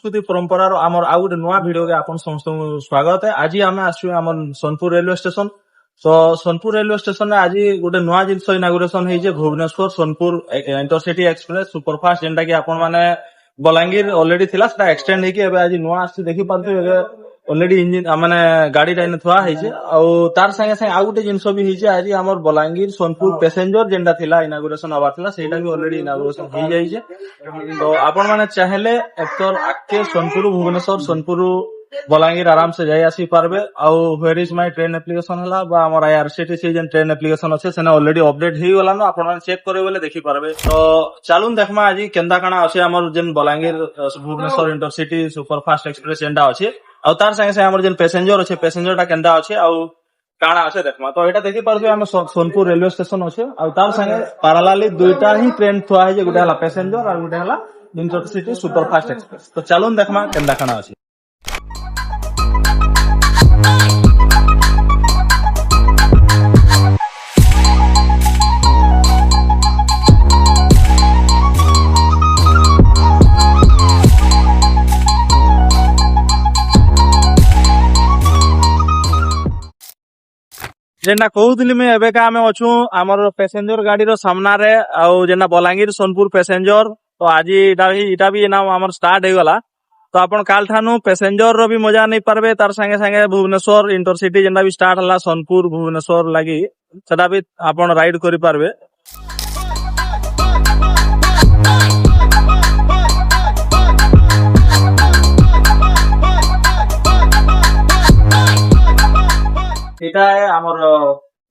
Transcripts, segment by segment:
संस्कृति परंपरा आमर आउ गोटे नुआ भिडियो के आपन समस्त स्वागत है। आज आम आसु आम सोनपुर रेलवे स्टेशन। तो सोनपुर रेलवे स्टेशन में आज गोटे नुआ जिनस इनागुरेशन होइजे Bhubaneswar Sonpur intercity express superfast जेनटा कि आपन माने बलांगीर ऑलरेडी थिला सेटा एक्सटेंड हेकी एबे आज नुआ आसी देखि पारते ऑलरेडी इंजिन माने गाड़ी टाइम थुआ हेजे और तार संगे संगे आउ गोटे जिनस भी हेजे आज हमर बलांगीर सोनपुर पैसेंजर जेनटा थिला इनागुरेशन हबार थिला सेटा भी ऑलरेडी इनागुरेशन हो जाइजे। तो आपण माने चाहेले एक्टर आके सोनपुर भुवनेश्वर सोनपुर बलांगीर आराम से जाई आसी पारबे। आउ where is my train application हला बा हमर आईआरसीटीसी जेन ट्रेन एप्लीकेशन अछि सेना ऑलरेडी अपडेट हेई गला न आपण माने चेक करे बोले देखि पारबे। तो चालुन देखमा आज केंदा काना अछि हमर जेन Balangir Bhubaneswar intercity superfast express जेनटा अछि और तार संगे संगे हमर जेन पैसेंजर अछि पैसेंजरटा केंदा अछि और काना अछि देखमा। तो एटा देखि पारबे हम सोनपुर रेलवे स्टेशन अछि और तार संगे पैरेलली दुईटा ही ट्रेन थुआ है जे गुटे हला पैसेंजर और गुटे हला इंटरसिटी सुपरफास्ट एक्सप्रेस। तो चालुन देखमा केंदा काना अछि। जेना कहूली मैं एबे का आमे अछु हमर पैसेंजर गाड़ी रो सामना रे और जेना बलांगीर सोनपुर पैसेंजर। तो आज इटा भी ना हमर स्टार्ट हे गला। तो आपण काल ठानु पैसेंजर रो भी मजा नहीं पारबे तार संगे संगे भुवनेश्वर इंटरसिटी जेना भी स्टार्ट हला सोनपुर भुवनेश्वर लागि सेटा भी आपण राइड करि पारबे। এটা আমার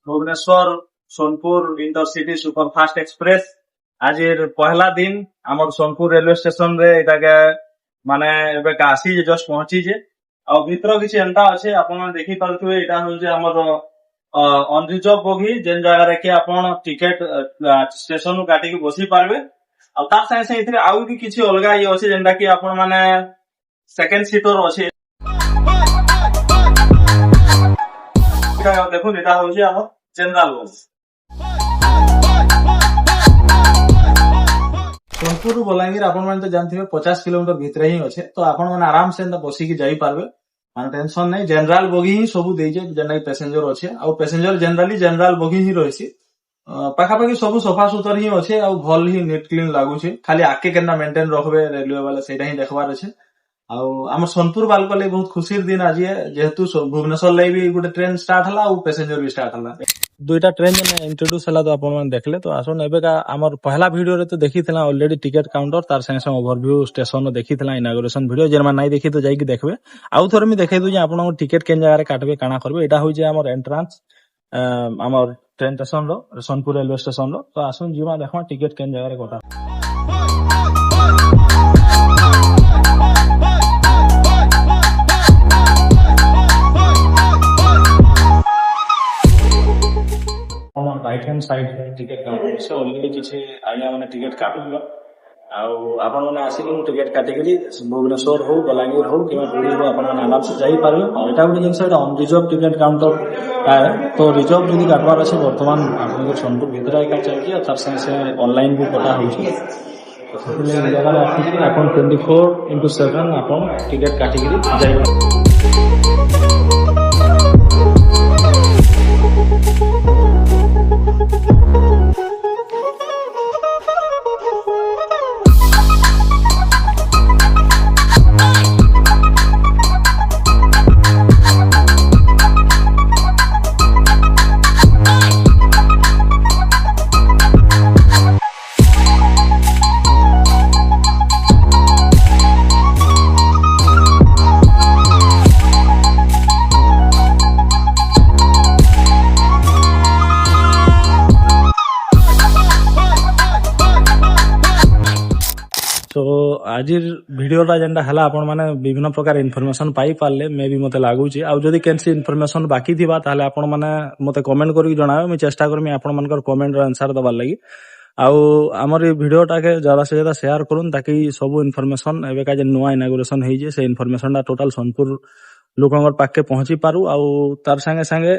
Bhubaneswar Sonpur intercity superfast express আজের পহলা দিন আমার সোনপুর রেলওয়ে স্টেশন রে এটাকে মানে এবে আসি যে জস্ট পৌঁছিছে আর ভিতর কিছু এন্টা আছে আপনারা দেখি পারুথিবে। এটা হচ্ছে আমার অনরিজর্ভ বগি যেন জায়গায় কি আপন টিকেট স্টেশন কাটিকি বসি পারবে। আর তার সাথে সাথে এতে আউ কি কিছু অলগা ইয়ে আছে যেটা কি আপন মানে সেকেন্ড সিটর আছে। দেখুন এটা হচ্ছে আমার জেনারেল বস। सोनपुर बलांगीर आपण माने तो जानथिबे 50 किलोमीटर भितरे ही अछि। तो आपण माने आराम से बसी की जाई पारबे माने टेंशन नै। जनरल बोगी ही सब देजे जेना पैसेंजर अछि और पैसेंजर जनरली जनरल बोगी ही रहसी पाखा पाखी सब सफा सुतर ही अछि और भल ही नीट क्लीन लागु छै। खाली आके केना मेंटेन रखबे रेलवे वाला सेटा ही देखबार अछि। आम सोनपुर बालक लगे बहुत खुशी दिन आज है जेहेतु भुवनेश्वर लगे भी गोटे ट्रेन स्टार्ट हला और पैसेंजर भी स्टार्ट हला दुईटा ट्रेन जे इंट्रोड्यूस हला। तो आपण देखले तो आसन एबे का हमर पहला वीडियो रे तो देखिथिला ऑलरेडी टिकट काउंटर तार संगे संगे ओवरव्यू स्टेशन देखिथिला इनागुरेशन वीडियो जेमा नाही देखि तो जाई कि देखबे। आउ थोर मी देखाइ दु जे आपण टिकट केन जगह रे काटबे काना करबे। एटा होय जे हमर एंट्रेंस हमर ट्रेन स्टेशन रो सोनपुर रेलवे स्टेशन रो। तो आसन जीवा देखमा टिकट केन जगह रे कोटा right hand side ticket counter से ऑलरेडी किसी आज्ञा मैंने टिकट काटल आपण मैंने आसिक टिकट काटिकी भुवनेश्वर हो बलांगीर हो कि पुरी हो आपण आराम से जाई पारबे। एटा गोटे जिनस अनरिजर्व टिकट काउंटर है। तो रिजर्व जदि काटबार अच्छे बर्तमान आपन सोनपुर भीतर एका चलछि तार संगे से ऑनलाइन भी कटा होछि। तो जगह आपन 24/7 आपन टिकट काटिकी जाई पारबे। तो आज वीडियोटा जेनटा हला आपण माने विभिन्न प्रकार इनफॉरमेशन पाई पारले मे भी मते लागु छी। आ जदी कैंसी इनफॉरमेशन बाकी थिबा ताले आपण माने मते कमेंट करके जणावे मैं चेष्टा करमी आपण मानकर कमेंट रो आंसर दबार लागि। आउ हमर वीडियोटा के ज्यादा से ज्यादा शेयर करूँ ताकि सब इनफॉरमेशन एबे का जे नुआ इनागुरेशन होई जे से इनफॉरमेशनटा टोटल सोनपुर लोकंगर पाके पहुंची पारू। आउ तार संगे संगे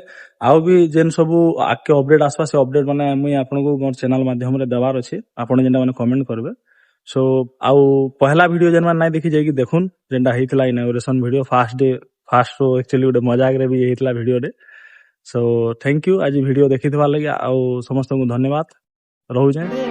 आउ भी जेन सब आके अपडेट आसबा से अपडेट माने मुई आपनको मोर चैनल माध्यम रे देवार अछि। आपण जेनटा माने कमेंट करबे सो आउ पहला वीडियो जेन नाइ देखि जाइए देखुन जेनटा हेइतला इनॉग्रेशन वीडियो फास्ट रो एक्चुअली गोटे मजाक रे भी हेइतला वीडियो रे। सो थैंक यू आज वीडियो देखिथिबार लागि आउ समस्त को धन्यवाद रहउछे।